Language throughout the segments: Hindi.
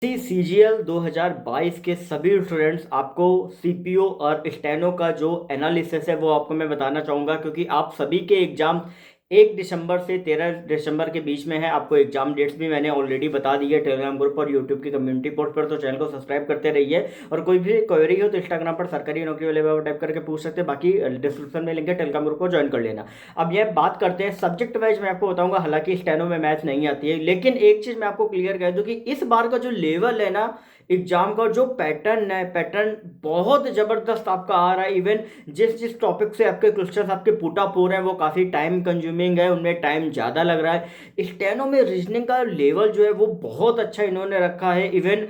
सीजीएल 2022 के सभी स्टूडेंट्स आपको सीपीओ और स्टेनो का जो एनालिसिस है वो आपको मैं बताना चाहूँगा, क्योंकि आप सभी के एग्ज़ाम 1 दिसंबर से 13 दिसंबर के बीच में है। आपको एग्जाम डेट्स भी मैंने ऑलरेडी बता दी है टेलीग्राम ग्रुप और यूट्यूब की कम्युनिटी पोस्ट पर, तो चैनल को सब्सक्राइब करते रहिए। और कोई भी क्वेरी हो तो इंस्टाग्राम पर सरकारी नौकरी वाले बाबा टाइप करके पूछ सकते हैं, बाकी डिस्क्रिप्शन में लिंक है, टेलीग्राम ग्रुप को ज्वाइन कर लेना। अब यह बात करते हैं सब्जेक्ट वाइज, मैं आपको बताऊंगा, हालांकि स्टेनो में मैथ्स नहीं आती है, लेकिन एक चीज मैं आपको क्लियर कर दूं कि इस बार का जो लेवल है ना एग्जाम का, जो पैटर्न है, पैटर्न बहुत जबरदस्त आपका आ रहा है। इवन जिस जिस टॉपिक से आपके क्वेश्चन आपके पुट अप हो रहे हैं वो काफी टाइम कंज्यूमिंग है, उनमें टाइम ज्यादा लग रहा है। स्टेनो में रीजनिंग का लेवल जो है वो बहुत अच्छा इन्होंने रखा है। इवन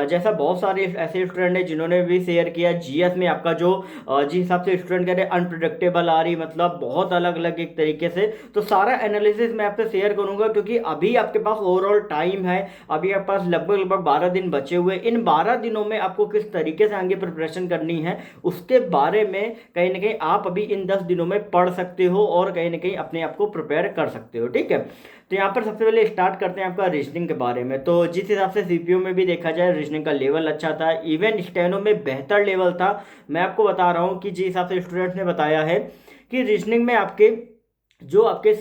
जैसा बहुत सारे ऐसे स्टूडेंट हैं जिन्होंने भी शेयर किया, जीएस में आपका जो जिस हिसाब से स्टूडेंट कह रहे हैं अनप्रिडिक्टेबल आ रही, मतलब बहुत अलग अलग एक तरीके से, तो सारा एनालिसिस मैं आपसे शेयर करूंगा, क्योंकि अभी आपके पास ओवरऑल टाइम है, अभी आपके पास लगभग लगभग 12 दिन बचे हुए। इन 12 दिनों में आपको किस तरीके से आगे प्रिपरेशन करनी है उसके बारे में कहीं ना कहीं आप अभी इन 10 दिनों में पढ़ सकते हो और कहीं ना कहीं अपने आप को प्रिपेयर कर सकते हो। ठीक है, तो यहाँ पर सबसे पहले स्टार्ट करते हैं आपका रीजनिंग के बारे में। तो जिस हिसाब से सीपीयू में भी देखा जाए रीजनिंग का लेवल अच्छा था, इवन स्टेनो में बेहतर लेवल था। मैं आपको बता रहा हूँ कि जिस हिसाब से स्टूडेंट्स ने बताया है कि रीजनिंग में आपके जो आपके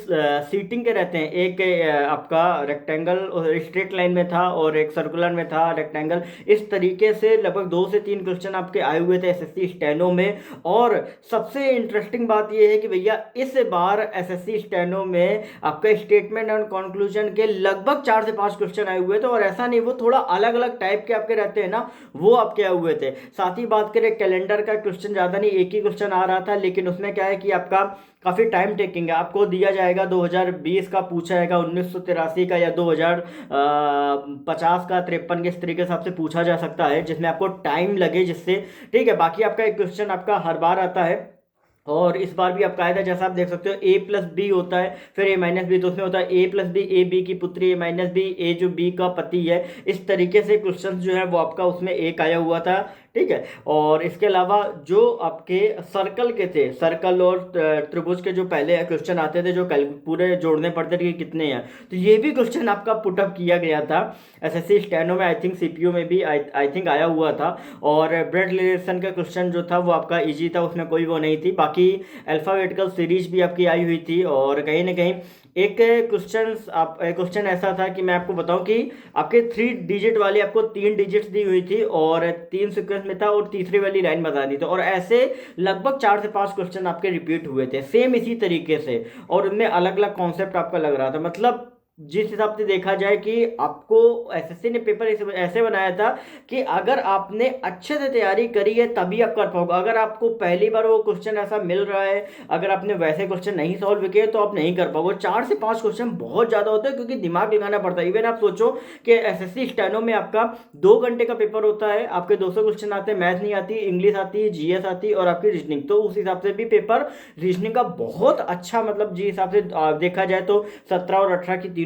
सीटिंग के रहते हैं, एक आपका रेक्टेंगल स्ट्रेट लाइन में था और एक सर्कुलर में था रेक्टेंगल, इस तरीके से लगभग 2 से 3 क्वेश्चन आपके आए हुए थे एसएससी स्टेनो में। और सबसे इंटरेस्टिंग बात यह है कि भैया इस बार एसएससी स्टेनो में आपका स्टेटमेंट एंड कंक्लूजन के लगभग 4 से 5 क्वेश्चन आए हुए थे, और ऐसा नहीं, वो थोड़ा अलग अलग टाइप के आपके रहते हैं ना, वो आपके आए हुए थे। साथ ही बात करें कैलेंडर का, क्वेश्चन ज़्यादा नहीं, एक ही क्वेश्चन आ रहा था, लेकिन उसमें क्या है कि आपका काफ़ी टाइम टेकिंग है। आपको दिया जाएगा 2020 का, पूछा जाएगा 1983 का या 2050 का, 53 के, इस तरीके से हिसाब से पूछा जा सकता है जिसमें आपको टाइम लगे जिससे। ठीक है, बाकी आपका एक क्वेश्चन आपका हर बार आता है, और इस बार भी आपका आया था, जैसा आप देख सकते हो ए प्लस बी होता है, फिर ए माइनस बी, तो उसमें होता है ए प्लस बी, ए बी की पुत्री, ए माइनस बी, ए जो बी का पति है। इस तरीके से क्वेश्चन जो है वो आपका उसमें एक आया हुआ था। ठीक है, और इसके अलावा जो आपके सर्कल के थे, सर्कल और त्रिभुज के जो पहले क्वेश्चन आते थे, जो पूरे जोड़ने पड़ते थे कि कितने हैं, तो ये भी क्वेश्चन आपका पुटअप किया गया था एसएससी स्टेनो में। आई थिंक सीपीयू में भी आई थिंक आया हुआ था। और ब्लड रिलेशन का क्वेश्चन जो था वो आपका इजी था, उसमें कोई वो नहीं थी। बाकी अल्फाबेटिकल सीरीज भी आपकी आई हुई थी, और कहीं ना कहीं एक क्वेश्चन ऐसा था कि मैं आपको बताऊं कि आपके 3 डिजिट वाली आपको 3 डिजिट्स दी हुई थी और 3 सीक्वेंस में था, और तीसरी वाली लाइन बतानी थी, और ऐसे लगभग 4 से 5 क्वेश्चन आपके रिपीट हुए थे सेम इसी तरीके से, और उनमें अलग अलग कॉन्सेप्ट आपका लग रहा था। मतलब जिस हिसाब से देखा जाए कि आपको एसएससी ने पेपर ऐसे बनाया था कि अगर आपने अच्छे से तैयारी करी है तभी आप कर पाओगे। अगर आपको पहली बार वो क्वेश्चन ऐसा मिल रहा है, अगर आपने वैसे क्वेश्चन नहीं सॉल्व किए तो आप नहीं कर पाओगे। 4 से 5 क्वेश्चन बहुत ज़्यादा होता है, क्योंकि दिमाग लगाना पड़ता है। इवन आप सोचो कि एसएससी स्टेनो में आपका 2 घंटे का पेपर होता है, आपके 200 क्वेश्चन आते हैं, मैथ नहीं आती, इंग्लिश आती है, जीएस आती है और आपकी रीजनिंग, तो उस हिसाब से भी पेपर रीजनिंग का बहुत अच्छा, मतलब जिस हिसाब से देखा जाए तो 17 और 18 की तीनों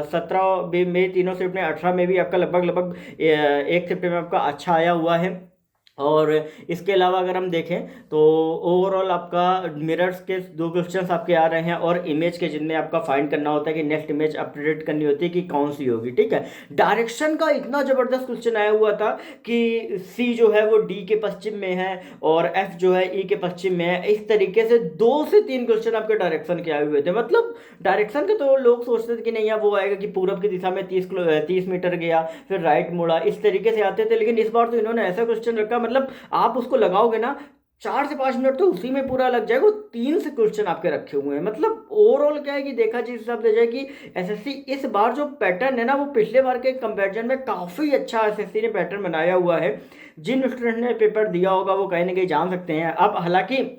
17 में तीनों शिफ्ट में, 18 में भी आपका लगभग लगभग एक शिफ्ट में आपका अच्छा आया हुआ है। और इसके अलावा अगर हम देखें तो ओवरऑल आपका मिरर्स के 2 क्वेश्चंस आपके आ रहे हैं, और इमेज के जिनमें आपका फाइंड करना होता है कि नेक्स्ट इमेज अपडेट करनी होती है कि कौन सी होगी। ठीक है, डायरेक्शन का इतना जबरदस्त क्वेश्चन आया हुआ था कि सी जो है वो डी के पश्चिम में है और एफ जो है ई के पश्चिम में है। इस तरीके से 2 से 3 क्वेश्चन आपके डायरेक्शन के आए हुए थे। मतलब डायरेक्शन के तो लोग सोचते थे कि नहीं यार वो आएगा कि पूरब की दिशा में 30 मीटर गया, फिर राइट मुड़ा, इस तरीके से आते थे, लेकिन इस बार तो इन्होंने ऐसा क्वेश्चन रखा, मतलब आप उसको लगाओगे ना 4 से 5 मिनट तो उसी में पूरा लग जाएगा। 3 से क्वेश्चन आपके रखे हुए हैं। मतलब ओवरऑल क्या है कि देखा जिस हिसाब से जाए कि एसएससी इस बार जो पैटर्न है ना वो पिछले बार के कंपैरिजन में काफ़ी अच्छा एसएससी ने पैटर्न बनाया हुआ है। जिन स्टूडेंट ने पेपर दिया होगा वो कहीं ना कहीं जान सकते हैं। अब हालांकि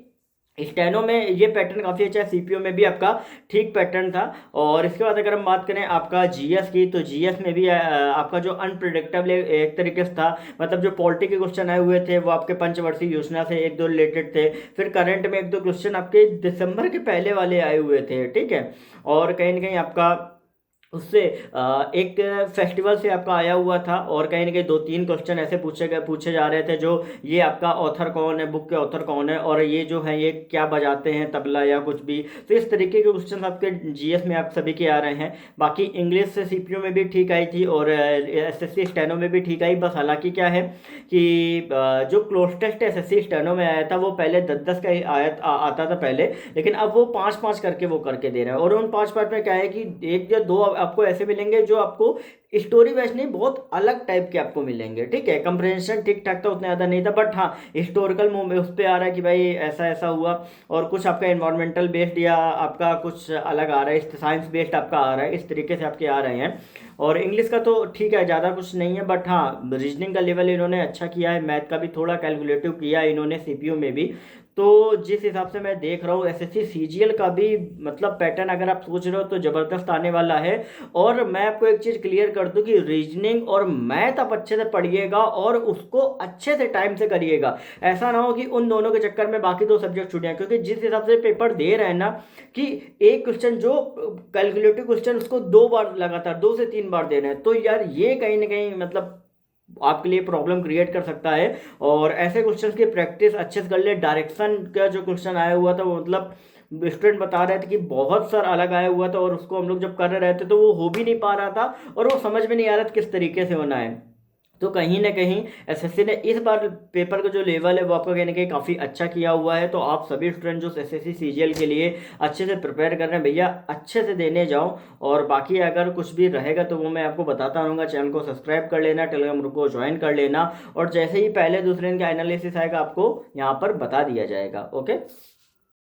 स्टेनो में ये पैटर्न काफ़ी अच्छा है, सीपीयू में भी आपका ठीक पैटर्न था। और इसके बाद अगर हम बात करें आपका जीएस की, तो जीएस में भी आपका जो अनप्रिडिक्टेबल एक तरीके से था, मतलब जो पॉलिटी के क्वेश्चन आए हुए थे वो आपके पंचवर्षीय योजना से 1-2 रिलेटेड थे। फिर करंट में 1-2 क्वेश्चन आपके दिसंबर के पहले वाले आए हुए थे। ठीक है, और कहीं ना कहीं आपका उससे एक फेस्टिवल से आपका आया हुआ था, और कहीं ना कहीं दो तीन क्वेश्चन ऐसे पूछे जा रहे थे, जो ये आपका ऑथर कौन है, बुक के ऑथर कौन है, और ये जो है ये क्या बजाते हैं, तबला या कुछ भी। तो इस तरीके के क्वेश्चन आपके जीएस में आप सभी के आ रहे हैं। बाकी इंग्लिश से सीपीयू में भी ठीक आई थी, और एसएससी स्टेनो में भी ठीक आई। बस हालांकि क्या है कि जो क्लोज टेस्ट एसएससी स्टेनो में आया था वो पहले 10-10 का ही आता था पहले, लेकिन अब वो 5-5 करके वो करके दे रहे हैं। और उन 5 पार्ट में क्या है कि एक या दो आपको ऐसे मिलेंगे जो आपको स्टोरी वाइज नहीं, बहुत अलग टाइप के आपको मिलेंगे। ठीक है, कंप्रेंशन ठीक ठाक था, उतना ज़्यादा नहीं था, बट हाँ हिस्टोरिकल मूव उस पर आ रहा है कि भाई ऐसा ऐसा हुआ। और कुछ आपका इन्वायरमेंटल बेस्ड या आपका कुछ अलग आ रहा है, साइंस बेस्ड आपका आ रहा है, इस तरीके से आपके आ रहे हैं। और इंग्लिश का तो ठीक है, ज़्यादा कुछ नहीं है, बट हाँ रीजनिंग का लेवल इन्होंने अच्छा किया है, मैथ का भी थोड़ा कैलकुलेटिव किया है इन्होंने सीपीयू में भी। तो जिस हिसाब से मैं देख रहा हूँ एसएससी सीजीएल का भी मतलब पैटर्न अगर आप सोच रहे हो तो ज़बरदस्त आने वाला है। और मैं आपको एक चीज़ क्लियर कर दूं कि रीजनिंग और मैथ आप अच्छे से पढ़िएगा और उसको अच्छे से टाइम से करिएगा। ऐसा ना हो कि उन दोनों के चक्कर में बाकी दो सब्जेक्ट छूट जाए, क्योंकि जिस हिसाब से पेपर दे रहे हैं ना कि एक क्वेश्चन जो कैलकुलेटिव क्वेश्चन उसको 2 बार लगातार 2 से 3 बार दे रहे हैं, तो यार ये कहीं ना कहीं मतलब आपके लिए प्रॉब्लम क्रिएट कर सकता है। और ऐसे क्वेश्चंस की प्रैक्टिस अच्छे से कर ले। डायरेक्शन का जो क्वेश्चन आया हुआ था वो मतलब स्टूडेंट बता रहे थे कि बहुत सर अलग आया हुआ था, और उसको हम लोग जब कर रहे थे तो वो हो भी नहीं पा रहा था, और वो समझ में नहीं आ रहा था किस तरीके से होना है। तो कहीं ना कहीं एसएससी ने इस बार पेपर का जो लेवल है वो आपका कहीं ना कहीं काफ़ी अच्छा किया हुआ है। तो आप सभी स्टूडेंट जो एसएससी सीजीएल के लिए अच्छे से प्रिपेयर कर रहे हैं भैया, अच्छे से देने जाओ। और बाकी अगर कुछ भी रहेगा तो वो मैं आपको बताता रहूँगा। चैनल को सब्सक्राइब कर लेना, टेलीग्राम ग्रुप को ज्वाइन कर लेना, और जैसे ही पहले दूसरे दिन का एनालिसिस आएगा आपको यहाँ पर बता दिया जाएगा। ओके।